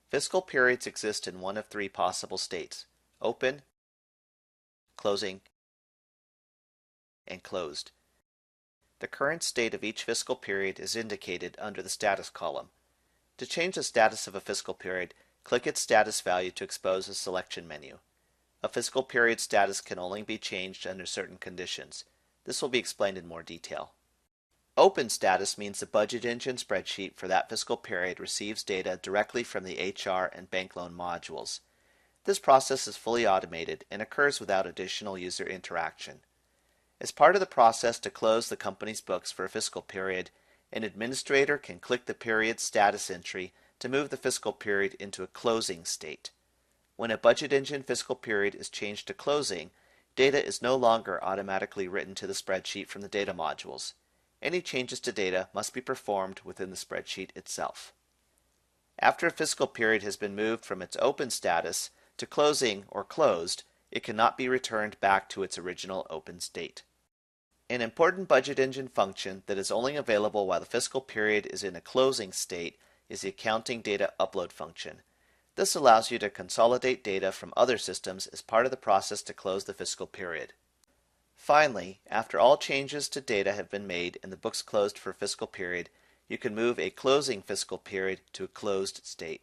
Fiscal periods exist in one of three possible states: open, closing, and closed. The current state of each fiscal period is indicated under the status column. To change the status of a fiscal period, click its status value to expose a selection menu. A fiscal period status can only be changed under certain conditions. This will be explained in more detail. Open status means the BudgetEngine spreadsheet for that fiscal period receives data directly from the HR and bank loan modules. This process is fully automated and occurs without additional user interaction. As part of the process to close the company's books for a fiscal period, an administrator can click the period status entry to move the fiscal period into a closing state. When a BudgetEngine fiscal period is changed to closing, data is no longer automatically written to the spreadsheet from the data modules. Any changes to data must be performed within the spreadsheet itself. After a fiscal period has been moved from its open status to closing or closed, it cannot be returned back to its original open state. An important BudgetEngine function that is only available while the fiscal period is in a closing state is the accounting data upload function. This allows you to consolidate data from other systems as part of the process to close the fiscal period. Finally, after all changes to data have been made and the books closed for a fiscal period, you can move a closing fiscal period to a closed state.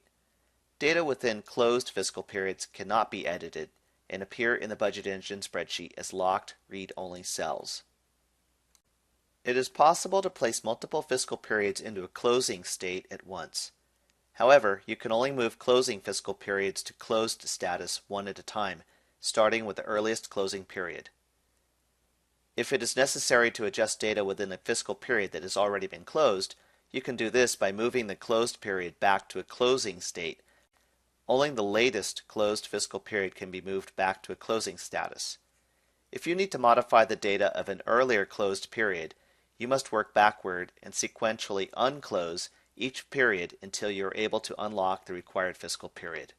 Data within closed fiscal periods cannot be edited and appear in the BudgetEngine spreadsheet as locked, read-only cells. It is possible to place multiple fiscal periods into a closing state at once. However, you can only move closing fiscal periods to closed status one at a time, starting with the earliest closing period. If it is necessary to adjust data within a fiscal period that has already been closed, you can do this by moving the closed period back to a closing state. Only the latest closed fiscal period can be moved back to a closing status. If you need to modify the data of an earlier closed period, you must work backward and sequentially unclose each period until you are able to unlock the required fiscal period.